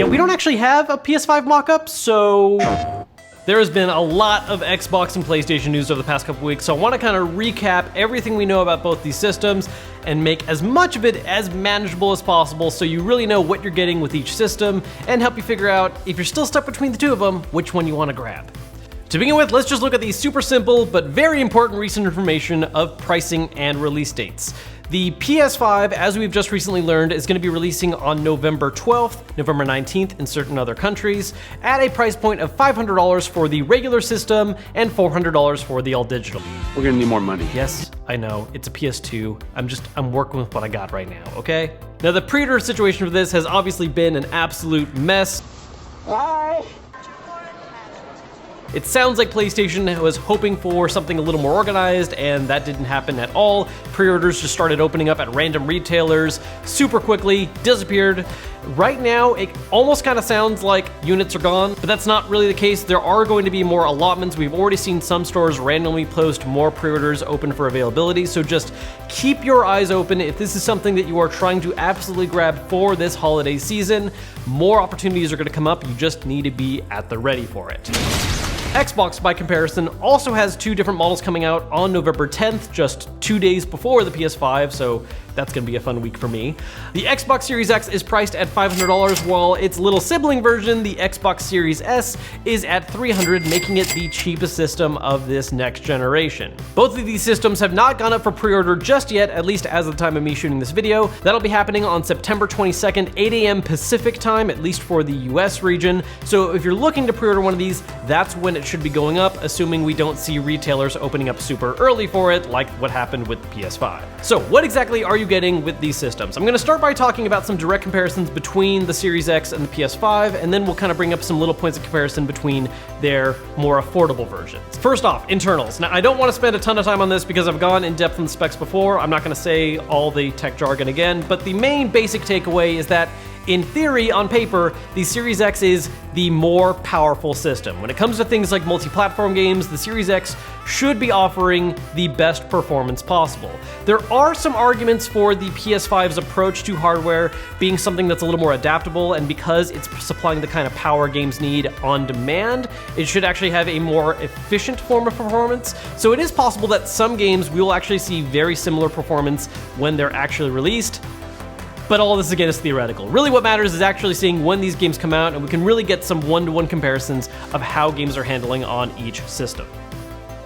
Yeah, we don't actually have a PS5 mock-up, so there has been a lot of Xbox and PlayStation news over the past couple weeks, so I want to kind of recap everything we know about both these systems and make as much of it as manageable as possible so you really know what you're getting with each system and help you figure out, if you're still stuck between the two of them, which one you want to grab. To begin with, let's just look at the super simple but very important recent information of pricing and release dates. The PS5, as we've just recently learned, is going to be releasing on November 12th, November 19th in certain other countries, at a price point of $500 for the regular system and $400 for the all-digital. We're gonna need more money. Yes, I know, it's a PS2. I'm working with what I got right now, okay? Now, the pre-order situation for this has obviously been an absolute mess. Bye. It sounds like PlayStation was hoping for something a little more organized, and that didn't happen at all. Pre-orders just started opening up at random retailers super quickly, disappeared. Right now, it almost kind of sounds like units are gone, but that's not really the case. There are going to be more allotments. We've already seen some stores randomly post more pre-orders open for availability, so just keep your eyes open. If this is something that you are trying to absolutely grab for this holiday season, more opportunities are going to come up. You just need to be at the ready for it. Xbox, by comparison, also has two different models coming out on November 10th, just 2 days before the PS5, so that's gonna be a fun week for me. The Xbox Series X is priced at $500, while its little sibling version, the Xbox Series S, is at $300, making it the cheapest system of this next generation. Both of these systems have not gone up for pre-order just yet, at least as of the time of me shooting this video. That'll be happening on September 22nd, 8 a.m. Pacific time, at least for the US region. So if you're looking to pre-order one of these, that's when it should be going up, assuming we don't see retailers opening up super early for it, like what happened with the PS5. So what exactly are you getting with these systems? I'm going to start by talking about some direct comparisons between the Series X and the PS5, and then we'll kind of bring up some little points of comparison between their more affordable versions. First off, internals. Now, I don't want to spend a ton of time on this because I've gone in depth on the specs before. I'm not going to say all the tech jargon again, but the main basic takeaway is that in theory, on paper, the Series X is the more powerful system. When it comes to things like multi-platform games, the Series X should be offering the best performance possible. There are some arguments for the PS5's approach to hardware being something that's a little more adaptable, and because it's supplying the kind of power games need on demand, it should actually have a more efficient form of performance. So it is possible that some games we will actually see very similar performance when they're actually released. But all this, again, is theoretical. Really what matters is actually seeing when these games come out, and we can really get some one-to-one comparisons of how games are handling on each system.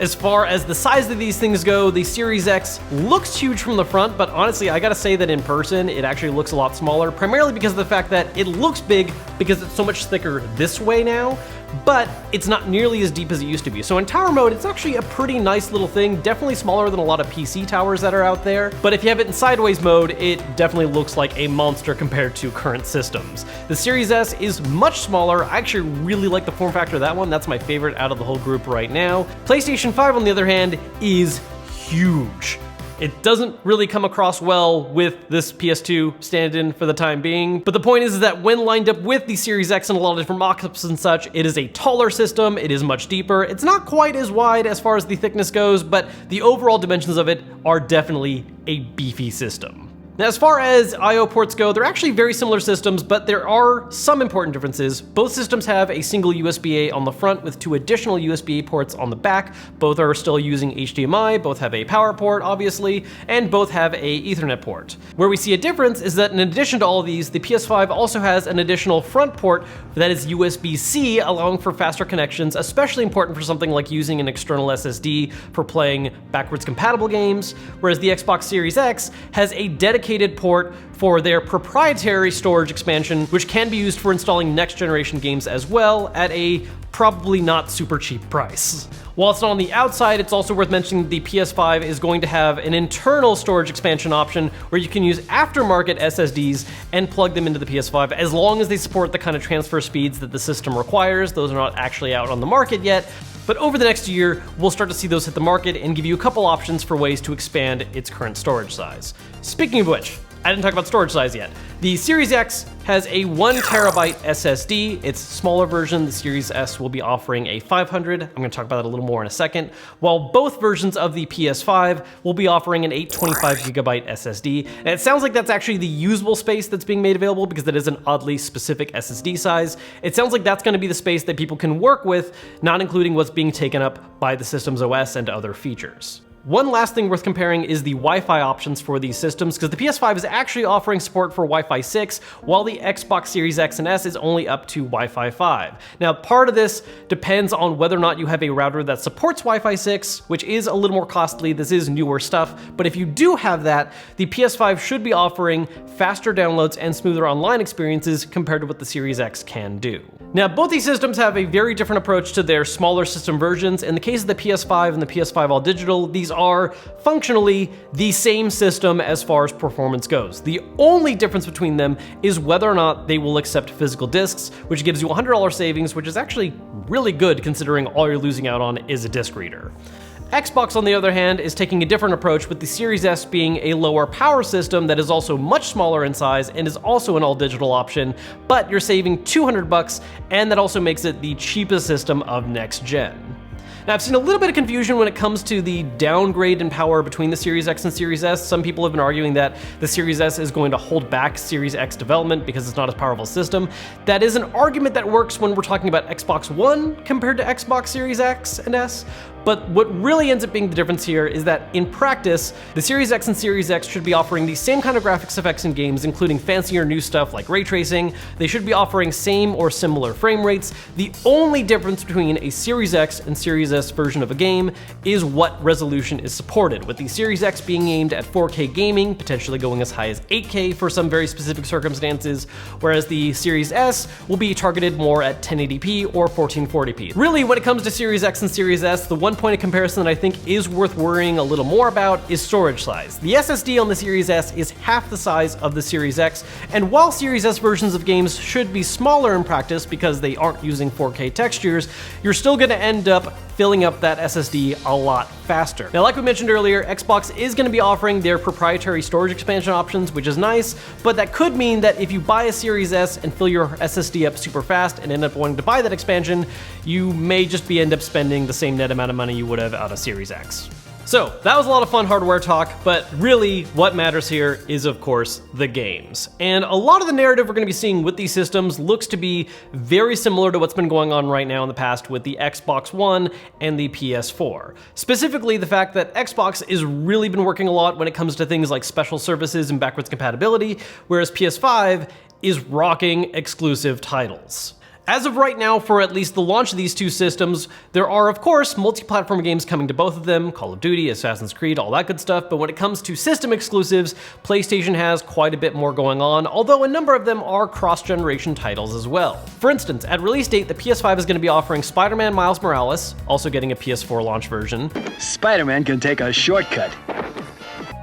As far as the size of these things go, the Series X looks huge from the front, but honestly, I gotta say that in person, it actually looks a lot smaller, primarily because of the fact that it looks big because it's so much thicker this way now, but it's not nearly as deep as it used to be. So in tower mode, it's actually a pretty nice little thing, definitely smaller than a lot of PC towers that are out there, but if you have it in sideways mode, it definitely looks like a monster compared to current systems. The Series S is much smaller. I actually really like the form factor of that one. That's my favorite out of the whole group right now. PlayStation 5, on the other hand, is huge. It doesn't really come across well with this PS2 stand-in for the time being, but the point is that when lined up with the Series X and a lot of different mock-ups and such, it is a taller system, it is much deeper, it's not quite as wide as far as the thickness goes, but the overall dimensions of it are definitely a beefy system. Now, as far as I/O ports go, they're actually very similar systems, but there are some important differences. Both systems have a single USB-A on the front with 2 additional USB-A ports on the back. Both are still using HDMI, both have a power port, obviously, and both have a Ethernet port. Where we see a difference is that in addition to all of these, the PS5 also has an additional front port that is USB-C, allowing for faster connections, especially important for something like using an external SSD for playing backwards compatible games, whereas the Xbox Series X has a dedicated port for their proprietary storage expansion, which can be used for installing next generation games as well at a probably not super cheap price. While it's not on the outside, it's also worth mentioning the PS5 is going to have an internal storage expansion option where you can use aftermarket SSDs and plug them into the PS5 as long as they support the kind of transfer speeds that the system requires. Those are not actually out on the market yet, but over the next year, we'll start to see those hit the market and give you a couple options for ways to expand its current storage size. Speaking of which, I didn't talk about storage size yet. The Series X has a 1 terabyte SSD. Its smaller version, the Series S, will be offering a 500. I'm going to talk about that a little more in a second. While both versions of the PS5 will be offering an 825 gigabyte SSD. And it sounds like that's actually the usable space that's being made available because that is an oddly specific SSD size. It sounds like that's going to be the space that people can work with, not including what's being taken up by the system's OS and other features. One last thing worth comparing is the Wi-Fi options for these systems, because the PS5 is actually offering support for Wi-Fi 6, while the Xbox Series X and S is only up to Wi-Fi 5. Now, part of this depends on whether or not you have a router that supports Wi-Fi 6, which is a little more costly. This is newer stuff, but if you do have that, the PS5 should be offering faster downloads and smoother online experiences compared to what the Series X can do. Now, both these systems have a very different approach to their smaller system versions. In the case of the PS5 and the PS5 All Digital, these are functionally the same system as far as performance goes. The only difference between them is whether or not they will accept physical discs, which gives you $100 savings, which is actually really good considering all you're losing out on is a disc reader. Xbox, on the other hand, is taking a different approach, with the Series S being a lower power system that is also much smaller in size and is also an all-digital option, but you're saving $200, and that also makes it the cheapest system of next gen. Now, I've seen a little bit of confusion when it comes to the downgrade in power between the Series X and Series S. Some people have been arguing that the Series S is going to hold back Series X development because it's not as powerful a system. That is an argument that works when we're talking about Xbox One compared to Xbox Series X and S. But what really ends up being the difference here is that in practice, the Series X and Series X should be offering the same kind of graphics effects in games, including fancier new stuff like ray tracing. They should be offering same or similar frame rates. The only difference between a Series X and Series S version of a game is what resolution is supported, with the Series X being aimed at 4K gaming, potentially going as high as 8K for some very specific circumstances, whereas the Series S will be targeted more at 1080p or 1440p. Really, when it comes to Series X and Series S, the one point of comparison that I think is worth worrying a little more about is storage size. The SSD on the Series S is half the size of the Series X, and while Series S versions of games should be smaller in practice because they aren't using 4K textures, you're still going to end up filling up that SSD a lot faster. Now, like we mentioned earlier, Xbox is going to be offering their proprietary storage expansion options, which is nice, but that could mean that if you buy a Series S and fill your SSD up super fast and end up wanting to buy that expansion, you may just end up spending the same net amount of money you would have out of Series X. So that was a lot of fun hardware talk, but really what matters here is, of course, the games. And a lot of the narrative we're going to be seeing with these systems looks to be very similar to what's been going on right now in the past with the Xbox One and the PS4. Specifically, the fact that Xbox has really been working a lot when it comes to things like special services and backwards compatibility, whereas PS5 is rocking exclusive titles. As of right now, for at least the launch of these two systems, there are, of course, multi-platform games coming to both of them, Call of Duty, Assassin's Creed, all that good stuff, but when it comes to system exclusives, PlayStation has quite a bit more going on, although a number of them are cross-generation titles as well. For instance, at release date, the PS5 is going to be offering Spider-Man Miles Morales, also getting a PS4 launch version. Spider-Man can take a shortcut.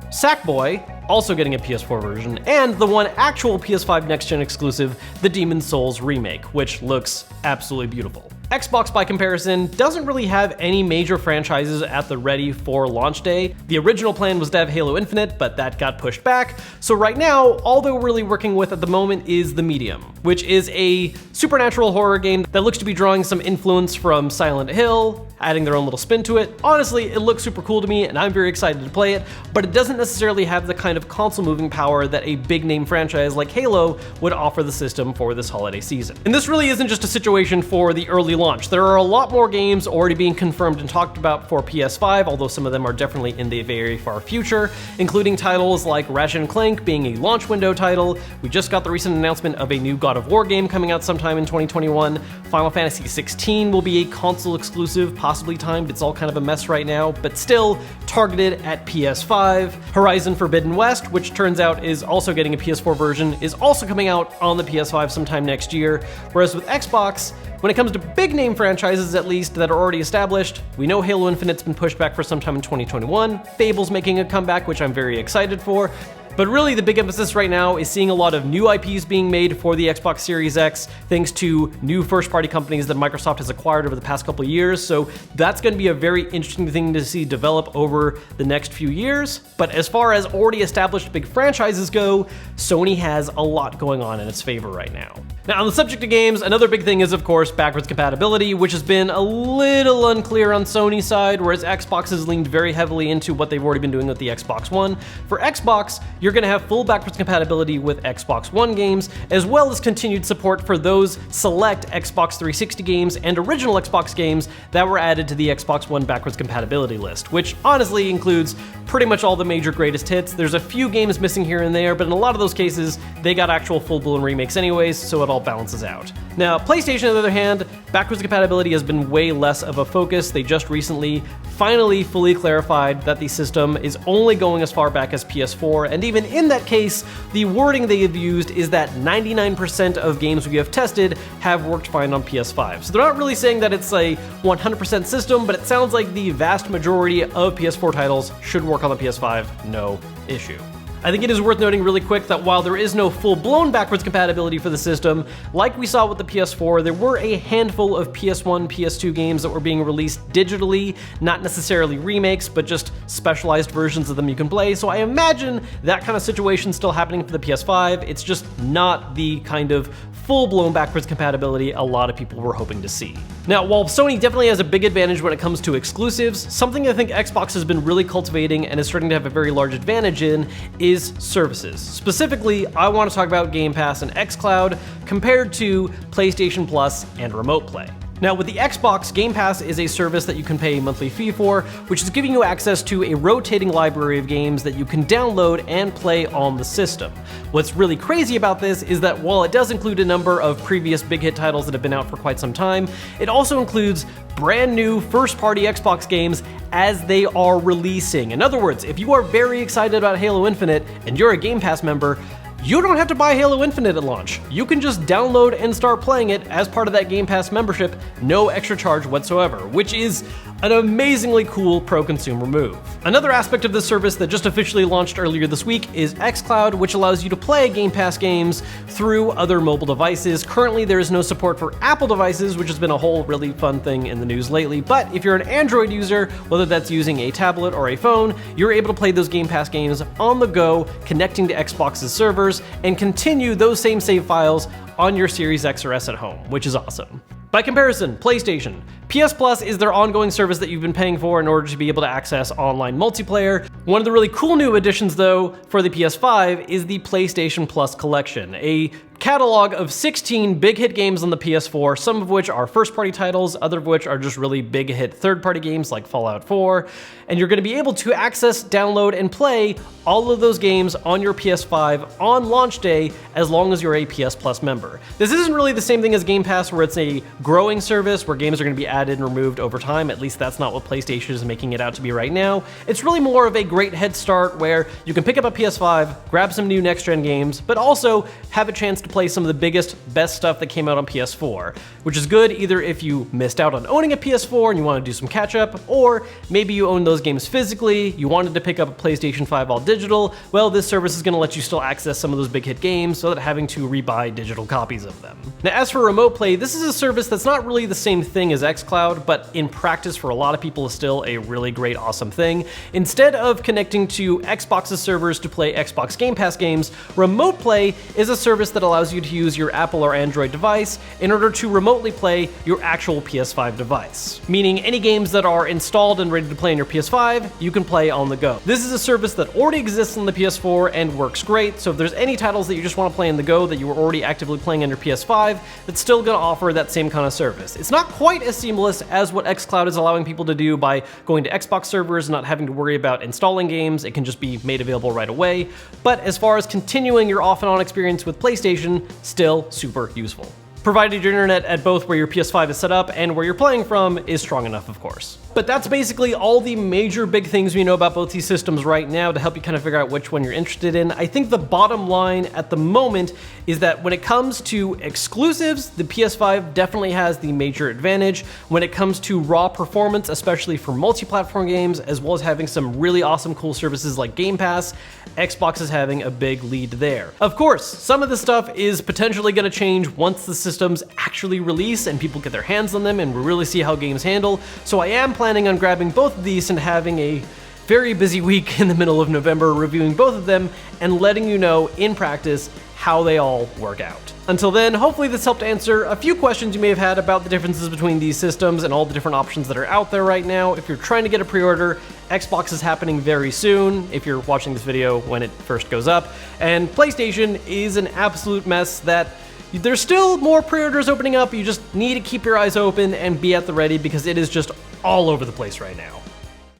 Sackboy, also getting a PS4 version, and the one actual PS5 next-gen exclusive, the Demon's Souls remake, which looks absolutely beautiful. Xbox, by comparison, doesn't really have any major franchises at the ready for launch day. The original plan was to have Halo Infinite, but that got pushed back. So right now, all they're really working with at the moment is The Medium, which is a supernatural horror game that looks to be drawing some influence from Silent Hill, adding their own little spin to it. Honestly, it looks super cool to me, and I'm very excited to play it, but it doesn't necessarily have the kind of console moving power that a big name franchise like Halo would offer the system for this holiday season. And this really isn't just a situation for the early launch. There are a lot more games already being confirmed and talked about for PS5, although some of them are definitely in the very far future, including titles like Ratchet & Clank being a launch window title. We just got the recent announcement of a new God of War game coming out sometime in 2021. Final Fantasy XVI will be a console exclusive, possibly timed. It's all kind of a mess right now, but still targeted at PS5. Horizon Forbidden West, which turns out is also getting a PS4 version, is also coming out on the PS5 sometime next year. Whereas with Xbox, when it comes to big name franchises at least that are already established, we know Halo Infinite's been pushed back for sometime in 2021. Fable's making a comeback, which I'm very excited for. But really, the big emphasis right now is seeing a lot of new IPs being made for the Xbox Series X, thanks to new first-party companies that Microsoft has acquired over the past couple of years. So that's going to be a very interesting thing to see develop over the next few years. But as far as already established big franchises go, Sony has a lot going on in its favor right now. Now, on the subject of games, another big thing is, of course, backwards compatibility, which has been a little unclear on Sony's side, whereas Xbox has leaned very heavily into what they've already been doing with the Xbox One. For Xbox, you're going to have full backwards compatibility with Xbox One games, as well as continued support for those select Xbox 360 games and original Xbox games that were added to the Xbox One backwards compatibility list, which honestly includes pretty much all the major greatest hits. There's a few games missing here and there, but in a lot of those cases, they got actual full-blown remakes anyways, so it all balances out. Now, PlayStation, on the other hand, backwards compatibility has been way less of a focus. They just recently finally fully clarified that the system is only going as far back as PS4, and even in that case, the wording they have used is that 99% of games we have tested have worked fine on PS5. So they're not really saying that it's a 100% system, but it sounds like the vast majority of PS4 titles should work on the PS5, no issue. I think it is worth noting really quick that while there is no full-blown backwards compatibility for the system, like we saw with the PS4, there were a handful of PS1, PS2 games that were being released digitally, not necessarily remakes, but just specialized versions of them you can play, so I imagine that kind of situation still happening for the PS5. It's just not the kind of full-blown backwards compatibility a lot of people were hoping to see. Now, while Sony definitely has a big advantage when it comes to exclusives, something I think Xbox has been really cultivating and is starting to have a very large advantage in is services. Specifically, I want to talk about Game Pass and xCloud compared to PlayStation Plus and Remote Play. Now, with the Xbox, Game Pass is a service that you can pay a monthly fee for, which is giving you access to a rotating library of games that you can download and play on the system. What's really crazy about this is that while it does include a number of previous big hit titles that have been out for quite some time, it also includes brand new first-party Xbox games as they are releasing. In other words, if you are very excited about Halo Infinite and you're a Game Pass member, you don't have to buy Halo Infinite at launch. You can just download and start playing it as part of that Game Pass membership, no extra charge whatsoever, which is an amazingly cool pro-consumer move. Another aspect of this service that just officially launched earlier this week is xCloud, which allows you to play Game Pass games through other mobile devices. Currently, there is no support for Apple devices, which has been a whole really fun thing in the news lately, but if you're an Android user, whether that's using a tablet or a phone, you're able to play those Game Pass games on the go, connecting to Xbox's servers, and continue those same save files on your Series X or S at home, which is awesome. By comparison, PlayStation. PS Plus is their ongoing service that you've been paying for in order to be able to access online multiplayer. One of the really cool new additions, though, for the PS5 is the PlayStation Plus Collection, a catalog of 16 big hit games on the PS4, some of which are first-party titles, other of which are just really big hit third-party games like Fallout 4, and you're going to be able to access, download, and play all of those games on your PS5 on launch day as long as you're a PS Plus member. This isn't really the same thing as Game Pass, where it's a growing service where games are going to be added and removed over time. At least that's not what PlayStation is making it out to be right now. It's really more of a great head start where you can pick up a PS5, grab some new next-gen games, but also have a chance to play some of the biggest, best stuff that came out on PS4, which is good either if you missed out on owning a PS4 and you want to do some catch-up, or maybe you own those games physically, you wanted to pick up a PlayStation 5 all digital. Well, this service is going to let you still access some of those big hit games without having to rebuy digital copies of them. Now, as for Remote Play, this is a service that's not really the same thing as xCloud, but in practice for a lot of people is still a really great, awesome thing. Instead of connecting to Xbox's servers to play Xbox Game Pass games, Remote Play is a service that allows you to use your Apple or Android device in order to remotely play your actual PS5 device. Meaning any games that are installed and ready to play on your PS5, you can play on the go. This is a service that already exists on the PS4 and works great, so if there's any titles that you just want to play on the go that you were already actively playing on your PS5, it's still going to offer that same kind of service. It's not quite as seamless as what xCloud is allowing people to do by going to Xbox servers and not having to worry about installing games. It can just be made available right away, but as far as continuing your off and on experience with PlayStation, still super useful. Provided your internet at both where your PS5 is set up and where you're playing from is strong enough, of course. But that's basically all the major big things we know about both these systems right now to help you kind of figure out which one you're interested in. I think the bottom line at the moment is that when it comes to exclusives, the PS5 definitely has the major advantage. When it comes to raw performance, especially for multi-platform games, as well as having some really awesome cool services like Game Pass, Xbox is having a big lead there. Of course, some of this stuff is potentially going to change once the systems actually release and people get their hands on them and we really see how games handle. So I am planning on grabbing both of these and having a very busy week in the middle of November reviewing both of them and letting you know in practice how they all work out. Until then, hopefully this helped answer a few questions you may have had about the differences between these systems and all the different options that are out there right now. If you're trying to get a pre-order, Xbox is happening very soon, if you're watching this video when it first goes up, and PlayStation is an absolute mess that there's still more pre-orders opening up. You just need to keep your eyes open and be at the ready because it is just all over the place right now.